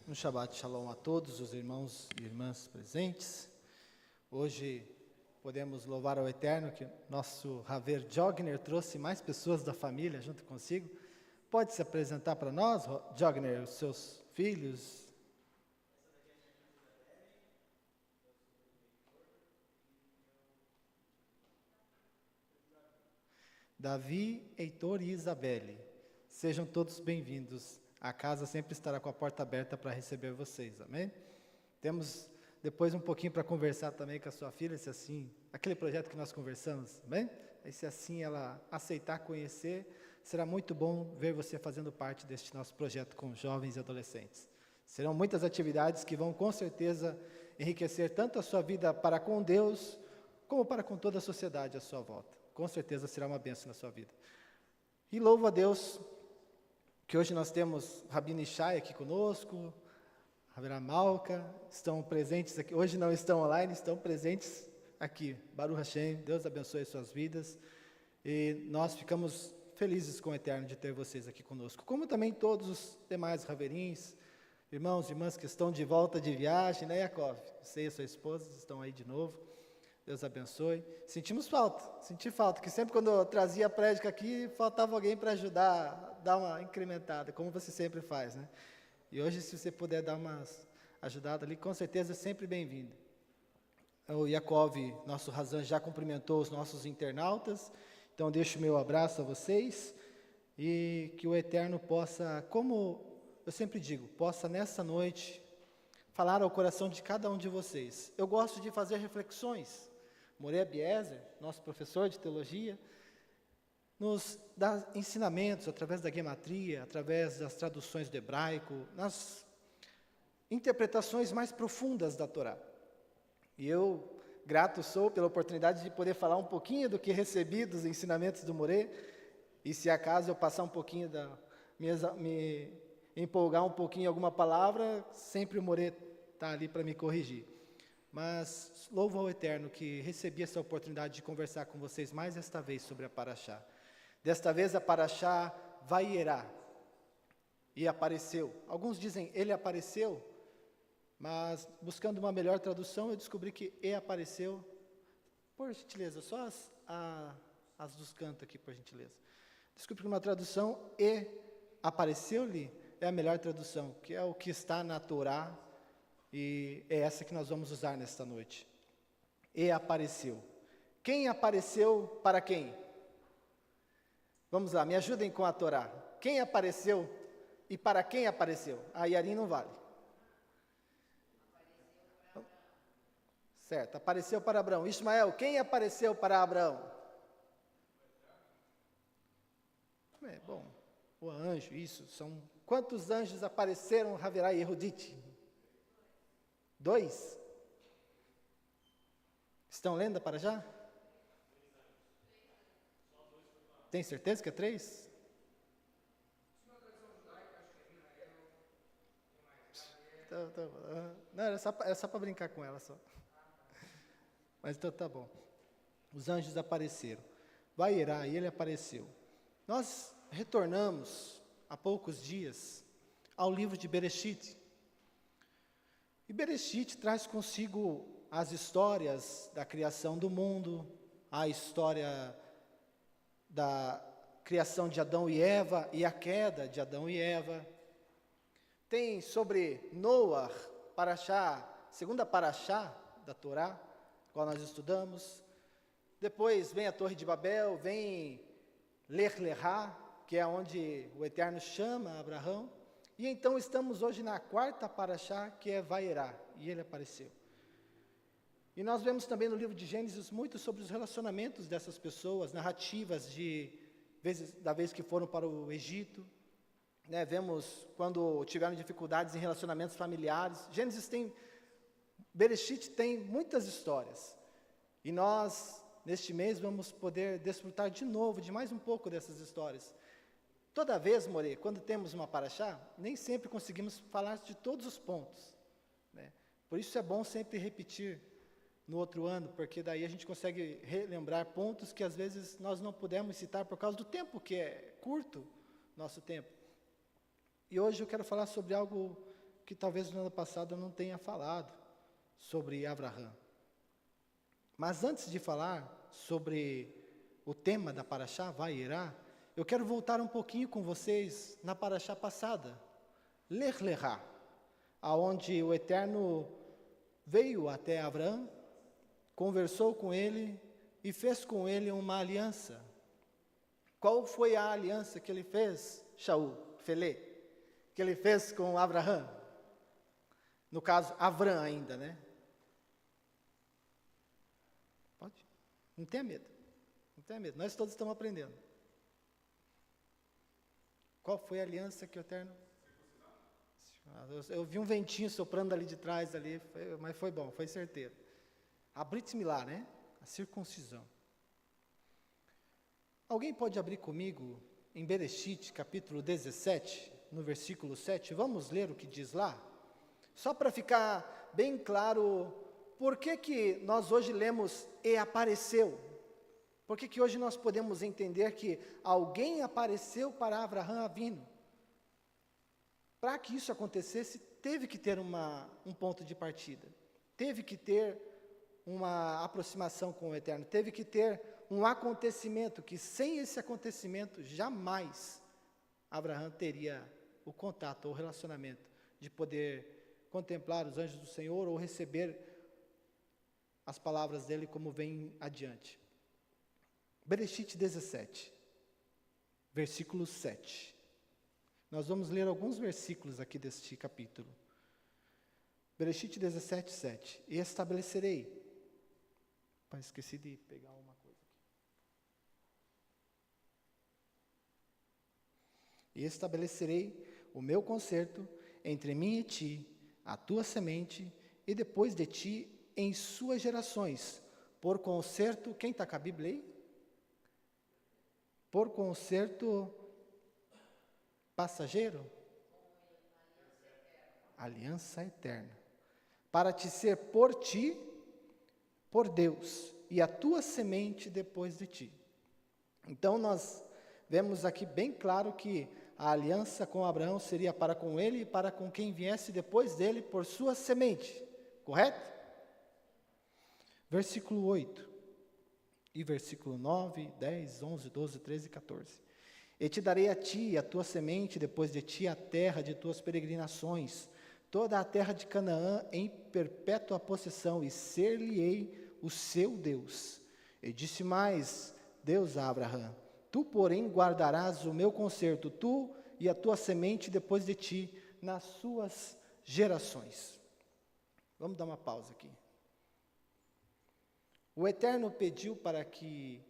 Um Shabbat Shalom a todos os irmãos e irmãs presentes. Hoje podemos louvar ao Eterno que nosso Haver Jogner trouxe mais pessoas da família junto consigo. Pode se apresentar para nós, Jogner, os seus filhos? Davi, Heitor e Isabelle. Sejam todos bem-vindos. A casa sempre estará com a porta aberta para receber vocês, amém? Temos depois um pouquinho para conversar também com a sua filha, se assim, aquele projeto que nós conversamos, amém? E se assim ela aceitar conhecer, será muito bom ver você fazendo parte deste nosso projeto com jovens e adolescentes. Serão muitas atividades que vão com certeza enriquecer tanto a sua vida para com Deus, como para com toda a sociedade à sua volta. Com certeza será uma bênção na sua vida. E louvo a Deus que hoje nós temos Rabino Ishai aqui conosco, Rabina Malka, estão presentes aqui, hoje não estão online, estão presentes aqui. Baruch Hashem, Deus abençoe suas vidas, e nós ficamos felizes com o Eterno de ter vocês aqui conosco, como também todos os demais Raverins, irmãos e irmãs que estão de volta de viagem, né, Yaakov? Você e a sua esposa estão aí de novo, Deus abençoe. Senti falta, que sempre quando eu trazia a prédica aqui, faltava alguém para ajudar, dar uma incrementada, como você sempre faz, né? E hoje, se você puder dar uma ajudada ali, com certeza é sempre bem-vindo. O Yaakov, nosso Razan, já cumprimentou os nossos internautas, então deixo o meu abraço a vocês, e que o Eterno possa, como eu sempre digo, possa nessa noite falar ao coração de cada um de vocês. Eu gosto de fazer reflexões. Moré Biezer, nosso professor de teologia, nos dá ensinamentos através da gematria, através das traduções do hebraico, nas interpretações mais profundas da Torá. E eu, grato sou pela oportunidade de poder falar um pouquinho do que recebi dos ensinamentos do Moré, e se acaso eu passar um pouquinho, me empolgar um pouquinho em alguma palavra, sempre o Moré está ali para me corrigir. Mas louvo ao Eterno que recebi essa oportunidade de conversar com vocês mais esta vez sobre a Paraxá. Desta vez a Paraxá Vaiera, e apareceu. Alguns dizem ele apareceu, mas buscando uma melhor tradução eu descobri que e apareceu. Por gentileza, só as dos cantos aqui, por gentileza. Desculpe que uma tradução e apareceu-lhe é a melhor tradução, que é o que está na Torá, e é essa que nós vamos usar nesta noite. E apareceu. Quem apareceu para quem? Vamos lá, me ajudem com a Torá. Quem apareceu e para quem apareceu? A Yarim não vale. Certo, apareceu para Abraão. Ismael, quem apareceu para Abraão? Bom, o anjo, isso, são... Quantos anjos apareceram, Haverá e Erudite? 2? Estão lendo para já? Tem certeza que é 3? Não, era só para brincar com ela só. Mas então tá bom. Os anjos apareceram. Vaiera, e ele apareceu. Nós retornamos há poucos dias ao livro de Bereshit. E Bereshit traz consigo as histórias da criação do mundo, a história da criação de Adão e Eva e a queda de Adão e Eva. Tem sobre Noah, Paraxá, segunda Paraxá da Torá, qual nós estudamos. Depois vem a Torre de Babel, vem Lech Lechá, que é onde o Eterno chama Abraão. E então estamos hoje na quarta Paraxá, que é Vaiera, e ele apareceu. E nós vemos também no livro de Gênesis muito sobre os relacionamentos dessas pessoas, narrativas da vez que foram para o Egito, né? Vemos quando tiveram dificuldades em relacionamentos familiares. Bereshit tem muitas histórias. E nós, neste mês, vamos poder desfrutar de novo de mais um pouco dessas histórias. Toda vez, Morê, quando temos uma paraxá, nem sempre conseguimos falar de todos os pontos, né? Por isso é bom sempre repetir no outro ano, porque daí a gente consegue relembrar pontos que às vezes nós não pudemos citar por causa do tempo, que é curto, nosso tempo. E hoje eu quero falar sobre algo que talvez no ano passado eu não tenha falado sobre Abraham. Mas antes de falar sobre o tema da Paraxá, Vaiirá, eu quero voltar um pouquinho com vocês na Paraxá passada, Lech Lechá, aonde o Eterno veio até Abraham, conversou com ele e fez com ele uma aliança. Qual foi a aliança que ele fez, Shaul, Felê, que ele fez com Abraham? No caso, Avram ainda, né? Pode? Não tenha medo. Não tenha medo. Nós todos estamos aprendendo. Qual foi a aliança que o Eterno... Eu vi um ventinho soprando ali de trás, mas foi bom, foi certeiro. A Brit Milá, né? A circuncisão. Alguém pode abrir comigo em Bereshit, capítulo 17, no versículo 7? Vamos ler o que diz lá? Só para ficar bem claro, por que nós hoje lemos e apareceu? Por que hoje nós podemos entender que alguém apareceu para Abraham Avino? Para que isso acontecesse, teve que ter um ponto de partida. Teve que ter uma aproximação com o Eterno. Teve que ter um acontecimento que, sem esse acontecimento, jamais Abraham teria o contato ou o relacionamento de poder contemplar os anjos do Senhor ou receber as palavras dele como vem adiante. Bereshit 17, versículo 7. Nós vamos ler alguns versículos aqui deste capítulo. Bereshit 17, 7. E estabelecerei. Esqueci de pegar uma coisa aqui. E estabelecerei o meu concerto entre mim e ti, a tua semente, e depois de ti, em suas gerações, por concerto, quem está com a Bíblia aí? Por concerto passageiro? Aliança eterna. Para te ser por ti, por Deus, e a tua semente depois de ti. Então nós vemos aqui bem claro que a aliança com Abraão seria para com ele e para com quem viesse depois dele por sua semente, correto? Versículo 8, e versículo 9, 10, 11, 12, 13 e 14. E te darei a ti e a tua semente depois de ti a terra de tuas peregrinações, toda a terra de Canaã em perpétua possessão, e ser-lhe-ei o seu Deus. E disse mais Deus a Abraham: tu, porém, guardarás o meu concerto, tu e a tua semente depois de ti, nas suas gerações. Vamos dar uma pausa aqui. O Eterno pediu para que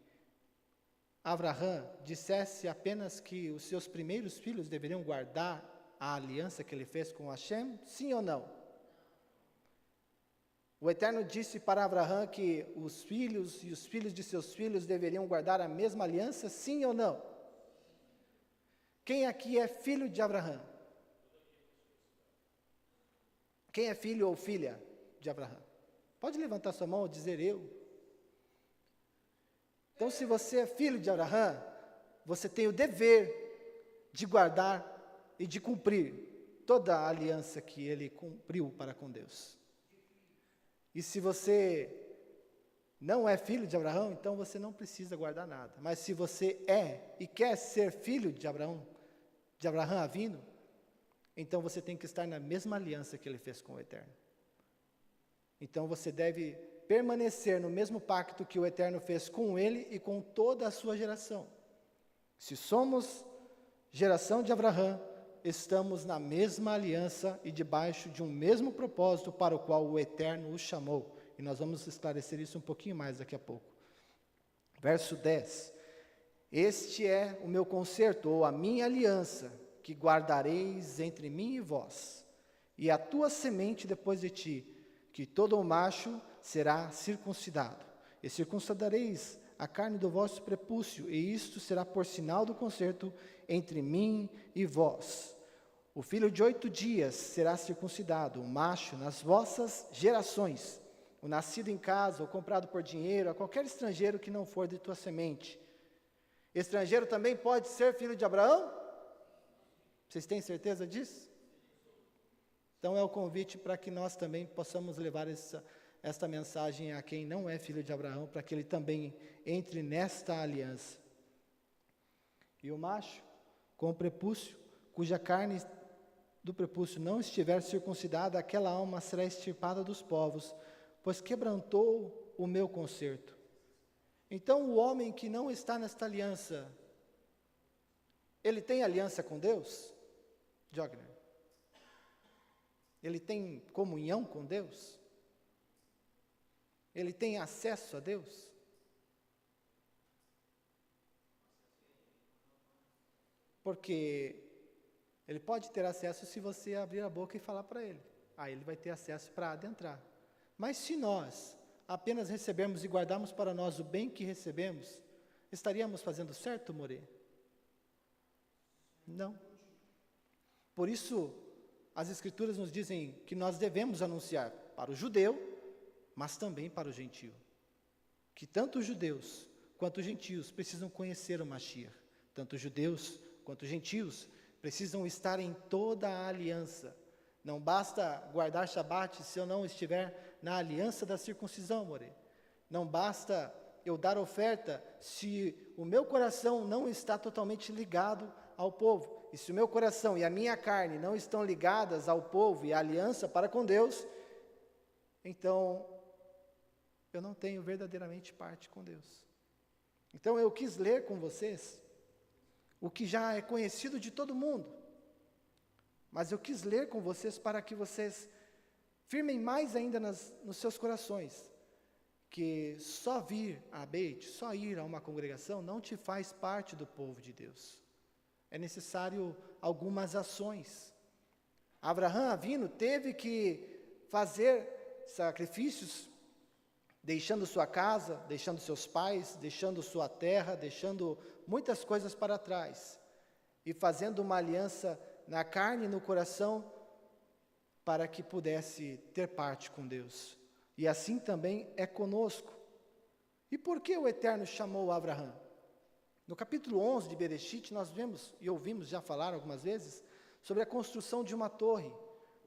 Abraham dissesse apenas que os seus primeiros filhos deveriam guardar a aliança que ele fez com Hashem? Sim ou não? O Eterno disse para Abraham que os filhos e os filhos de seus filhos deveriam guardar a mesma aliança? Sim ou não? Quem aqui é filho de Abraham? Quem é filho ou filha de Abraham? Pode levantar sua mão ou dizer eu. Então, se você é filho de Abraham, você tem o dever de guardar e de cumprir toda a aliança que ele cumpriu para com Deus. E se você não é filho de Abraão, então você não precisa guardar nada. Mas se você é e quer ser filho de Abraão Avino, então você tem que estar na mesma aliança que ele fez com o Eterno. Então você deve permanecer no mesmo pacto que o Eterno fez com ele e com toda a sua geração. Se somos geração de Abraão, estamos na mesma aliança e debaixo de um mesmo propósito para o qual o Eterno o chamou. E nós vamos esclarecer isso um pouquinho mais daqui a pouco. Verso 10. Este é o meu concerto, ou a minha aliança, que guardareis entre mim e vós, e a tua semente depois de ti, que todo o macho será circuncidado. E circuncidareis a carne do vosso prepúcio, e isto será por sinal do concerto entre mim e vós. O filho de 8 dias será circuncidado, o macho, nas vossas gerações, o nascido em casa, ou comprado por dinheiro, a qualquer estrangeiro que não for de tua semente. Estrangeiro também pode ser filho de Abraão? Vocês têm certeza disso? Então é o convite para que nós também possamos levar esta mensagem a quem não é filho de Abraão, para que ele também entre nesta aliança. E o macho, com o prepúcio, cuja carne do prepúcio não estiver circuncidada, aquela alma será extirpada dos povos, pois quebrantou o meu concerto. Então o homem que não está nesta aliança, ele tem aliança com Deus? Jogner? Ele tem comunhão com Deus? Ele tem acesso a Deus? Porque ele pode ter acesso se você abrir a boca e falar para ele. Aí ele vai ter acesso para adentrar. Mas se nós apenas recebermos e guardarmos para nós o bem que recebemos, estaríamos fazendo certo, More? Não. Por isso, as Escrituras nos dizem que nós devemos anunciar para o judeu, mas também para o gentio. Que tanto os judeus quanto os gentios precisam conhecer o Mashiach. Tanto os judeus quanto os gentios precisam estar em toda a aliança. Não basta guardar Shabat se eu não estiver na aliança da circuncisão, More. Não basta eu dar oferta se o meu coração não está totalmente ligado ao povo. E se o meu coração e a minha carne não estão ligadas ao povo e à aliança para com Deus, então eu não tenho verdadeiramente parte com Deus. Então eu quis ler com vocês o que já é conhecido de todo mundo, mas eu quis ler com vocês para que vocês firmem mais ainda nos seus corações, que só vir a Beit, só ir a uma congregação, não te faz parte do povo de Deus. É necessário algumas ações. Abraham Avino teve que fazer sacrifícios, deixando sua casa, deixando seus pais, deixando sua terra, deixando muitas coisas para trás, e fazendo uma aliança na carne e no coração, para que pudesse ter parte com Deus. E assim também é conosco. E por que o Eterno chamou Abraham? No capítulo 11 de Bereshit, nós vemos e ouvimos já falar algumas vezes sobre a construção de uma torre,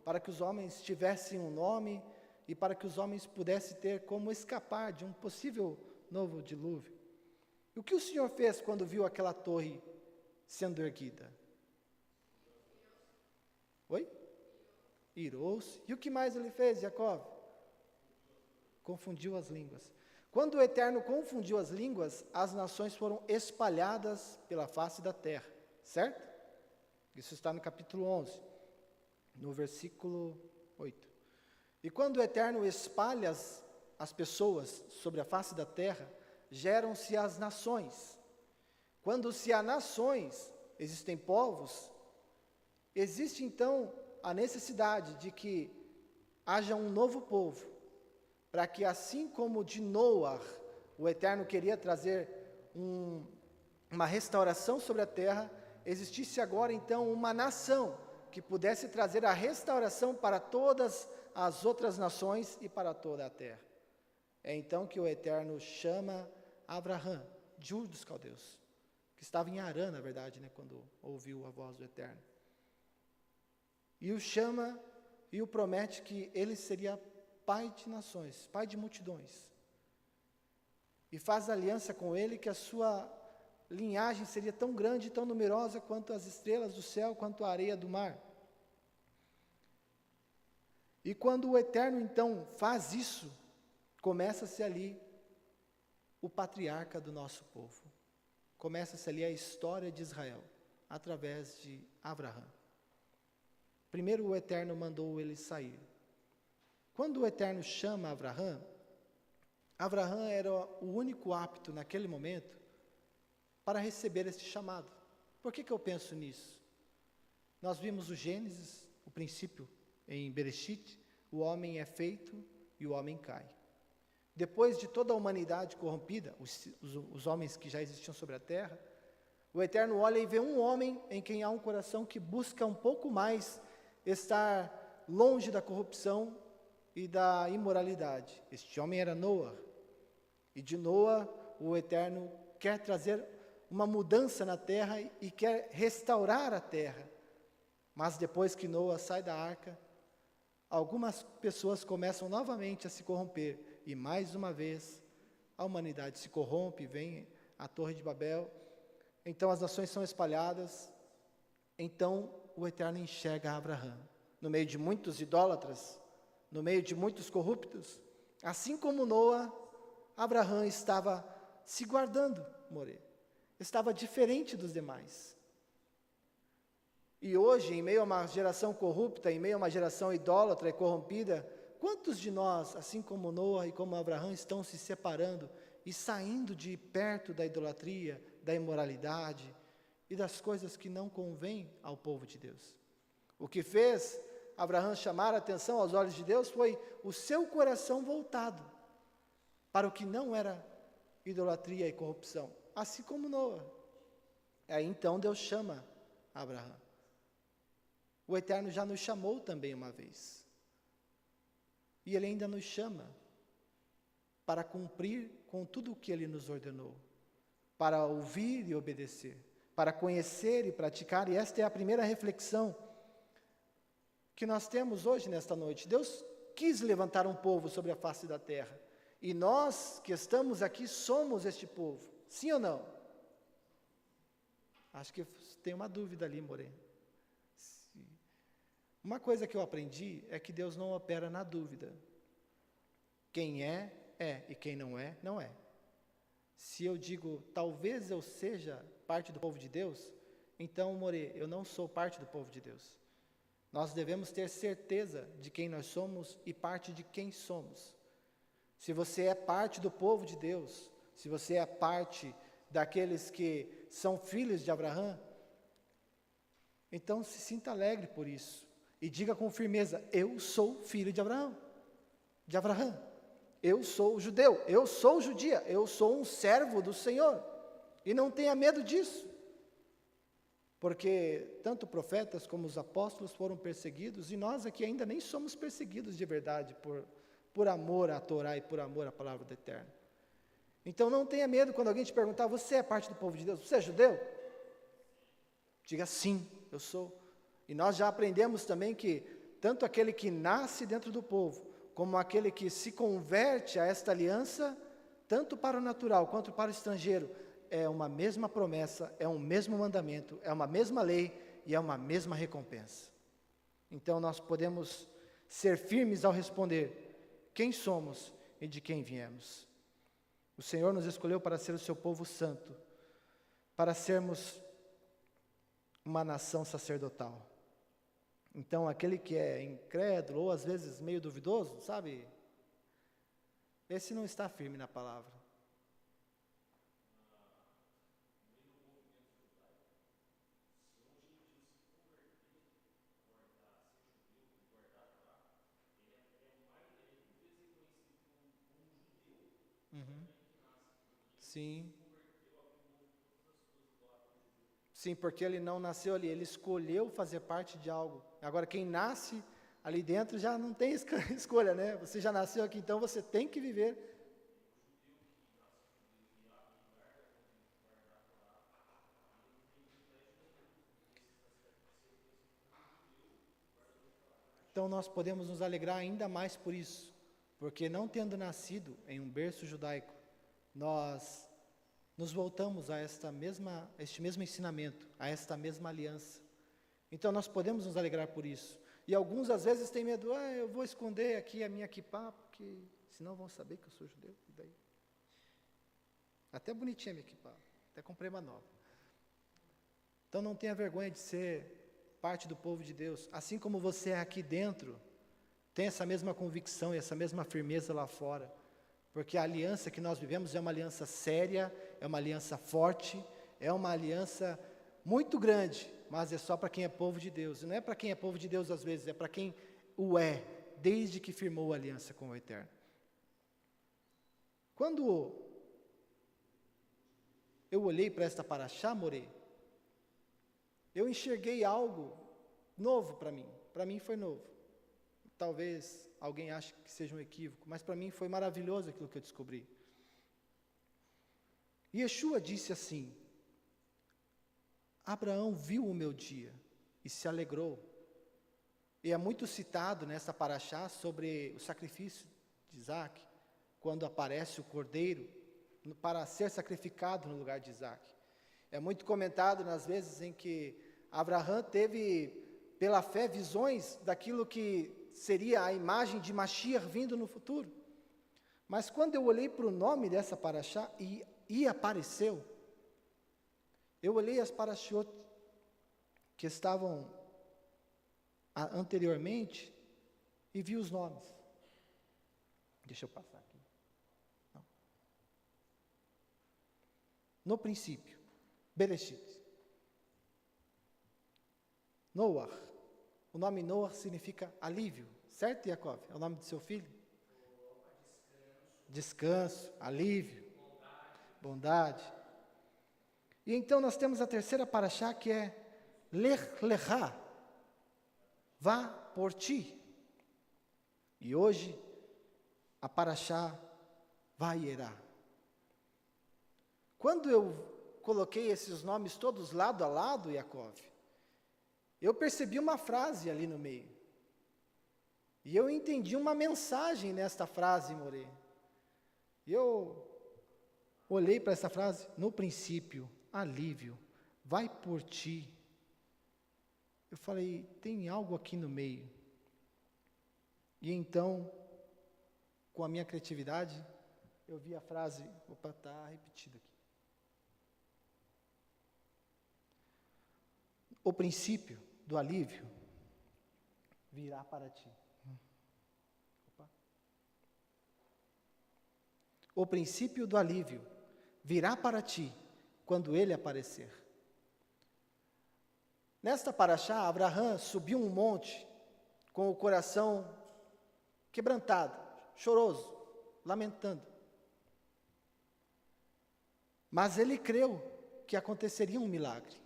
para que os homens tivessem um nome e para que os homens pudessem ter como escapar de um possível novo dilúvio. E o que o Senhor fez quando viu aquela torre sendo erguida? Oi? Irou-se. E o que mais ele fez, Jacó? Confundiu as línguas. Quando o Eterno confundiu as línguas, as nações foram espalhadas pela face da terra, certo? Isso está no capítulo 11, no versículo 8. E quando o Eterno espalha as pessoas sobre a face da terra, geram-se as nações. Quando se há nações, existem povos, existe então a necessidade de que haja um novo povo, para que assim como de Noé, o Eterno queria trazer uma restauração sobre a terra, existisse agora então uma nação que pudesse trazer a restauração para todas as outras nações e para toda a terra. É então que o Eterno chama Abraham, de Ur dos Caldeus, que estava em Harã, na verdade, quando ouviu a voz do Eterno. E o chama e o promete que ele seria pai de nações, pai de multidões. E faz aliança com ele que a sua linhagem seria tão grande e tão numerosa quanto as estrelas do céu, quanto a areia do mar. E quando o Eterno então faz isso, começa-se ali o patriarca do nosso povo. Começa-se ali a história de Israel, através de Abraham. Primeiro o Eterno mandou ele sair. Quando o Eterno chama Abraham, Abraham era o único apto naquele momento para receber este chamado. Por que eu penso nisso? Nós vimos o Gênesis, o princípio em Bereshit, o homem é feito e o homem cai. Depois de toda a humanidade corrompida, os homens que já existiam sobre a terra, o Eterno olha e vê um homem em quem há um coração que busca um pouco mais estar longe da corrupção e da imoralidade. Este homem era Noé. E de Noé, o Eterno quer trazer uma mudança na terra e quer restaurar a terra. Mas depois que Noé sai da arca, algumas pessoas começam novamente a se corromper, e mais uma vez a humanidade se corrompe, vem a Torre de Babel, então as nações são espalhadas, então o Eterno enxerga Abraão, no meio de muitos idólatras, no meio de muitos corruptos, assim como Noa, Abraão estava se guardando, estava diferente dos demais. E hoje, em meio a uma geração corrupta, em meio a uma geração idólatra e corrompida, quantos de nós, assim como Noa e como Abraão, estão se separando e saindo de perto da idolatria, da imoralidade e das coisas que não convêm ao povo de Deus? O que fez Abraão chamar a atenção aos olhos de Deus foi o seu coração voltado para o que não era idolatria e corrupção, assim como Noa. Aí então Deus chama Abraão. O Eterno já nos chamou também uma vez. E Ele ainda nos chama para cumprir com tudo o que Ele nos ordenou, para ouvir e obedecer, para conhecer e praticar. E esta é a primeira reflexão que nós temos hoje nesta noite. Deus quis levantar um povo sobre a face da terra, e nós que estamos aqui somos este povo, sim ou não? Acho que tem uma dúvida ali, Moreno. Uma coisa que eu aprendi é que Deus não opera na dúvida. Quem é, é, e quem não é, não é. Se eu digo, talvez eu seja parte do povo de Deus, então, More, eu não sou parte do povo de Deus. Nós devemos ter certeza de quem nós somos e parte de quem somos. Se você é parte do povo de Deus, se você é parte daqueles que são filhos de Abraão, então se sinta alegre por isso. E diga com firmeza, eu sou filho de Abraão. Eu sou judeu, eu sou judia, eu sou um servo do Senhor. E não tenha medo disso. Porque tanto profetas como os apóstolos foram perseguidos, e nós aqui ainda nem somos perseguidos de verdade, por amor à Torá e por amor à palavra do Eterno. Então não tenha medo quando alguém te perguntar, você é parte do povo de Deus, você é judeu? Diga sim, eu sou. E nós já aprendemos também que tanto aquele que nasce dentro do povo, como aquele que se converte a esta aliança, tanto para o natural quanto para o estrangeiro, é uma mesma promessa, é um mesmo mandamento, é uma mesma lei e é uma mesma recompensa. Então nós podemos ser firmes ao responder quem somos e de quem viemos. O Senhor nos escolheu para ser o seu povo santo, para sermos uma nação sacerdotal. Então, aquele que é incrédulo, ou às vezes meio duvidoso, sabe? Esse não está firme na palavra. Uhum. Sim. Sim, porque ele não nasceu ali, ele escolheu fazer parte de algo. Agora, quem nasce ali dentro já não tem escolha, né? Você já nasceu aqui, então você tem que viver. Então nós podemos nos alegrar ainda mais por isso, porque não tendo nascido em um berço judaico, nós nos voltamos a este mesmo ensinamento, a esta mesma aliança. Então nós podemos nos alegrar por isso. E alguns às vezes têm medo, eu vou esconder aqui a minha kippá, porque senão vão saber que eu sou judeu. E daí? Até bonitinha a minha kippá, até comprei uma nova. Então não tenha vergonha de ser parte do povo de Deus. Assim como você é aqui dentro, tem essa mesma convicção e essa mesma firmeza lá fora. Porque a aliança que nós vivemos é uma aliança séria, é uma aliança forte, é uma aliança muito grande, mas é só para quem é povo de Deus. E não é para quem é povo de Deus às vezes, é para quem o é, desde que firmou a aliança com o Eterno. Quando eu olhei para esta paraxá, Morei, eu enxerguei algo novo para mim foi novo. Talvez alguém ache que seja um equívoco, mas para mim foi maravilhoso aquilo que eu descobri. Yeshua disse assim: Abraão viu o meu dia e se alegrou. E é muito citado nessa paraxá sobre o sacrifício de Isaac, quando aparece o cordeiro para ser sacrificado no lugar de Isaac. É muito comentado nas vezes em que Abraão teve, pela fé, visões daquilo que seria a imagem de Mashiach vindo no futuro. Mas quando eu olhei para o nome dessa paraxá e apareceu, eu olhei as paraxiot que estavam anteriormente e vi os nomes. Deixa eu passar aqui. Não. No princípio, Bereshit. Noah. O nome Noah significa alívio, certo, Yaakov? É o nome do seu filho? Descanso, alívio, bondade. E então nós temos a terceira paraxá, que é Lech Lechá, vá por ti. E hoje, a paraxá Vayerá. Quando eu coloquei esses nomes todos lado a lado, Yaakov, eu percebi uma frase ali no meio. E eu entendi uma mensagem nesta frase, More. Eu olhei para essa frase, no princípio, alívio, vai por ti. Eu falei, tem algo aqui no meio. E então, com a minha criatividade, eu vi a frase, está repetida aqui. O princípio do alívio virá para ti. O princípio do alívio virá para ti quando ele aparecer. Nesta paraxá, Abraão subiu um monte com o coração quebrantado, choroso, lamentando. Mas ele creu que aconteceria um milagre.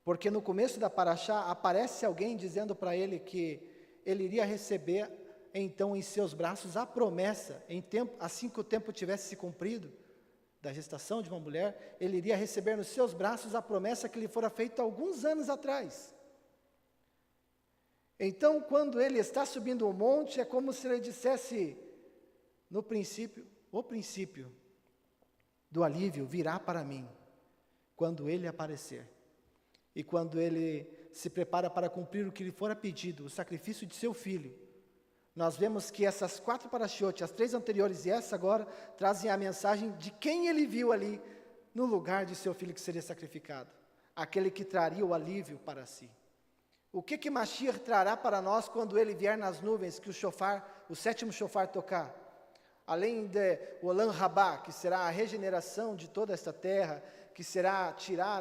Porque no começo da paraxá aparece alguém dizendo para ele que ele iria receber então em seus braços a promessa, assim que o tempo tivesse se cumprido, da gestação de uma mulher, ele iria receber nos seus braços a promessa que lhe fora feita alguns anos atrás. Então, quando ele está subindo o monte, é como se ele dissesse, no princípio, o princípio do alívio virá para mim, quando ele aparecer. E quando ele se prepara para cumprir o que lhe fora pedido, o sacrifício de seu filho, nós vemos que essas 4 paraxiotes, as 3 anteriores e essa agora, trazem a mensagem de quem ele viu ali, no lugar de seu filho que seria sacrificado. Aquele que traria o alívio para si. O que Mashiach trará para nós quando ele vier nas nuvens, que o 7º shofar tocar? Além de Olam Rabá, que será a regeneração de toda esta terra, que será tirar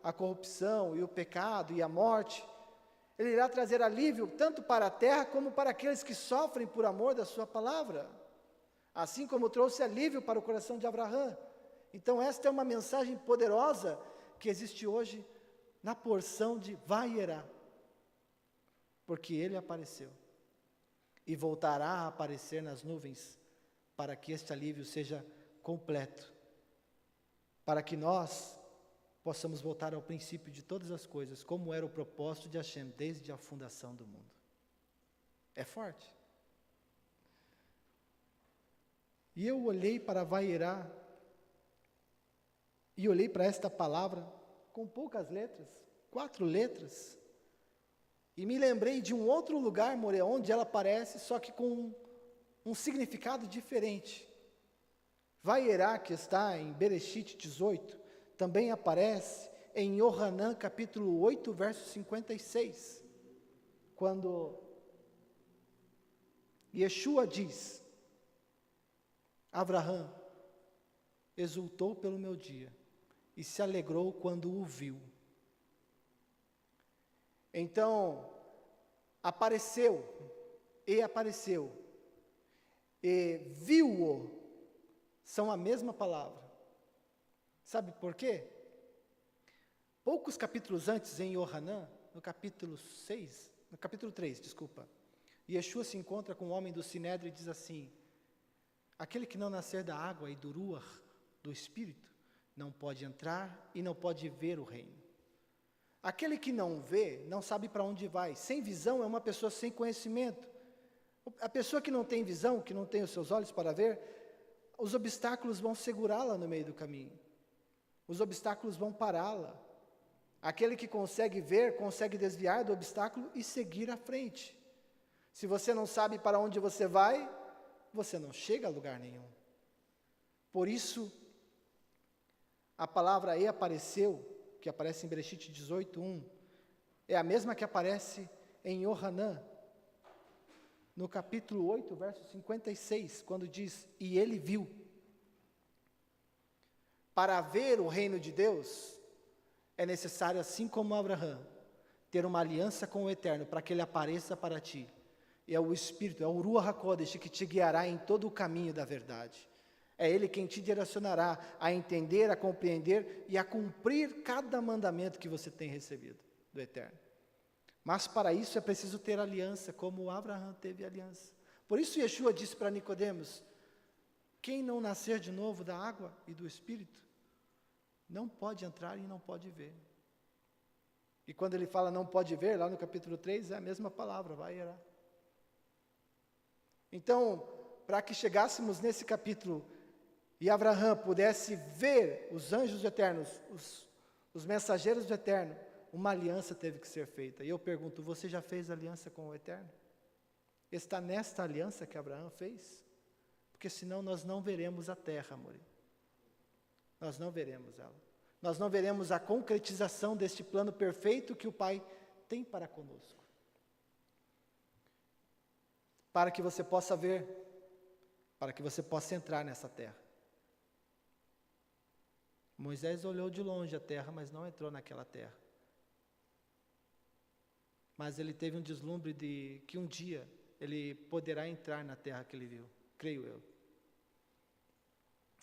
a corrupção e o pecado e a morte, ele irá trazer alívio tanto para a terra como para aqueles que sofrem por amor da sua palavra, assim como trouxe alívio para o coração de Abraão. Então esta é uma mensagem poderosa que existe hoje na porção de Vayerá, porque ele apareceu e voltará a aparecer nas nuvens para que este alívio seja completo, para que nós possamos voltar ao princípio de todas as coisas, como era o propósito de Hashem desde a fundação do mundo. É forte. E eu olhei para Vayerá, e olhei para esta palavra com poucas letras, 4 letras, e me lembrei de um outro lugar, More, onde ela aparece, só que com um significado diferente. Vayerá, que está em Bereshit 18, também aparece em Yohanan capítulo 8, verso 56, quando Yeshua diz, Abraão exultou pelo meu dia e se alegrou quando o viu. Então, apareceu, e viu-o, são a mesma palavra. Sabe por quê? Poucos capítulos antes, em Yohanan, no capítulo 3, Yeshua se encontra com o homem do Sinédrio e diz assim, aquele que não nascer da água e do ruach, do Espírito, não pode entrar e não pode ver o reino. Aquele que não vê, não sabe para onde vai. Sem visão é uma pessoa sem conhecimento. A pessoa que não tem visão, que não tem os seus olhos para ver, os obstáculos vão segurá-la no meio do caminho. Os obstáculos vão pará-la. Aquele que consegue ver, consegue desviar do obstáculo e seguir à frente. Se você não sabe para onde você vai, você não chega a lugar nenhum. Por isso, a palavra "e apareceu", que aparece em Bereshit 18:1, é a mesma que aparece em Yohanan, no capítulo 8, verso 56, quando diz: "E ele viu". Para ver o reino de Deus, é necessário, assim como Abraão, ter uma aliança com o Eterno, para que ele apareça para ti. E é o Espírito, é o Ruach HaKodesh que te guiará em todo o caminho da verdade. É Ele quem te direcionará a entender, a compreender e a cumprir cada mandamento que você tem recebido do Eterno. Mas para isso é preciso ter aliança, como Abraão teve aliança. Por isso Yeshua disse para Nicodemos: quem não nascer de novo da água e do Espírito, não pode entrar e não pode ver. E quando ele fala não pode ver, lá no capítulo 3, é a mesma palavra, vai errar. Então, para que chegássemos nesse capítulo e Abraão pudesse ver os anjos eternos, os mensageiros do Eterno, uma aliança teve que ser feita. E eu pergunto, você já fez aliança com o Eterno? Está nesta aliança que Abraão fez? Porque senão nós não veremos a terra, amor. Nós não veremos ela. Nós não veremos a concretização deste plano perfeito que o Pai tem para conosco. Para que você possa ver, para que você possa entrar nessa terra. Moisés olhou de longe a terra, mas não entrou naquela terra. Mas ele teve um deslumbre de que um dia ele poderá entrar na terra que ele viu, creio eu.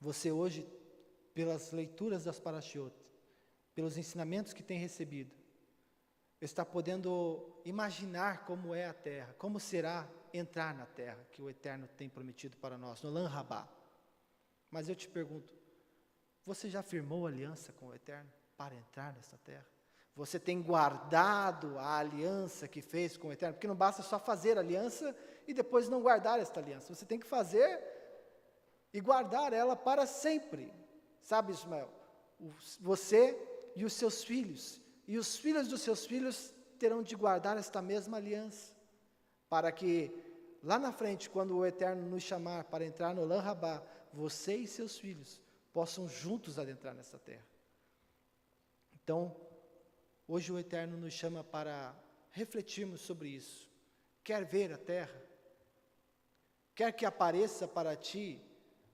Você hoje, pelas leituras das parashiot, pelos ensinamentos que tem recebido, está podendo imaginar como é a terra, como será entrar na terra que o Eterno tem prometido para nós, no Lan Rabá. Mas eu te pergunto, você já firmou aliança com o Eterno para entrar nessa terra? Você tem guardado a aliança que fez com o Eterno? Porque não basta só fazer aliança e depois não guardar esta aliança. Você tem que fazer e guardar ela para sempre. Sabe, Ismael? Você e os seus filhos, e os filhos dos seus filhos terão de guardar esta mesma aliança, para que lá na frente, quando o Eterno nos chamar para entrar no Lan Rabá, você e seus filhos possam juntos adentrar nessa terra. Então, hoje o Eterno nos chama para refletirmos sobre isso. Quer ver a terra? Quer que apareça para ti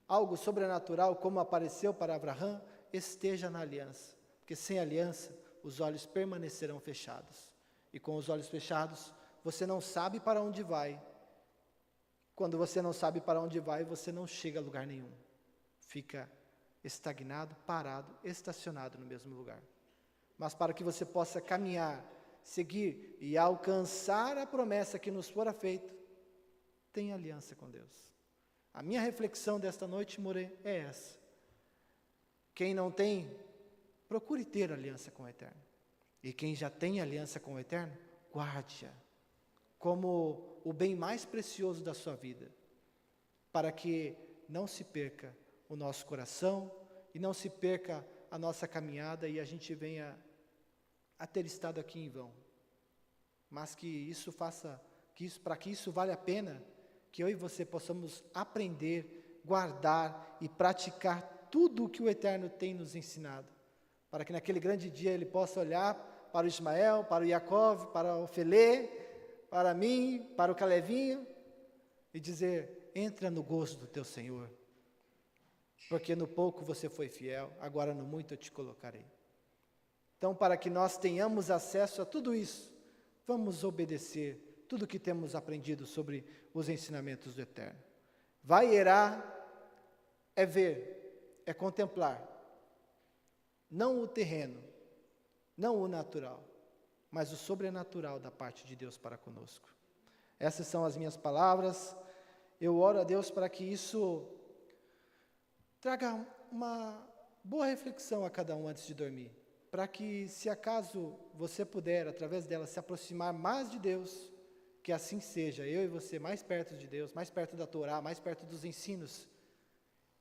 algo sobrenatural, como apareceu para Abraão? Esteja na aliança, porque sem aliança, os olhos permanecerão fechados. E com os olhos fechados, você não sabe para onde vai. Quando você não sabe para onde vai, você não chega a lugar nenhum. Fica estagnado, parado, estacionado no mesmo lugar. Mas para que você possa caminhar, seguir e alcançar a promessa que nos fora feita, tenha aliança com Deus. A minha reflexão desta noite, More, é essa. Quem não tem, procure ter aliança com o Eterno. E quem já tem aliança com o Eterno, guarde-a como o bem mais precioso da sua vida, para que não se perca o nosso coração e não se perca a nossa caminhada e a gente venha a ter estado aqui em vão. Mas que isso faça, para que isso valha a pena, que eu e você possamos aprender, guardar e praticar tudo o que o Eterno tem nos ensinado, para que naquele grande dia ele possa olhar para o Ismael, para o Yaakov, para o Felê, para mim, para o Calevinho, e dizer: entra no gozo do teu Senhor, porque no pouco você foi fiel, agora no muito eu te colocarei. Então, para que nós tenhamos acesso a tudo isso, vamos obedecer tudo que temos aprendido sobre os ensinamentos do Eterno. Vai erar é ver, é contemplar, não o terreno, não o natural, mas o sobrenatural da parte de Deus para conosco. Essas são as minhas palavras. Eu oro a Deus para que isso traga uma boa reflexão a cada um antes de dormir. para que, se acaso você puder, através dela, se aproximar mais de Deus, que assim seja, eu e você mais perto de Deus, mais perto da Torá, mais perto dos ensinos,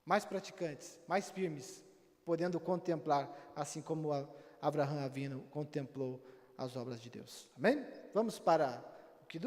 mais praticantes, mais firmes, podendo contemplar, assim como Abraão Avino contemplou as obras de Deus. Amém? Vamos para o Kiddush?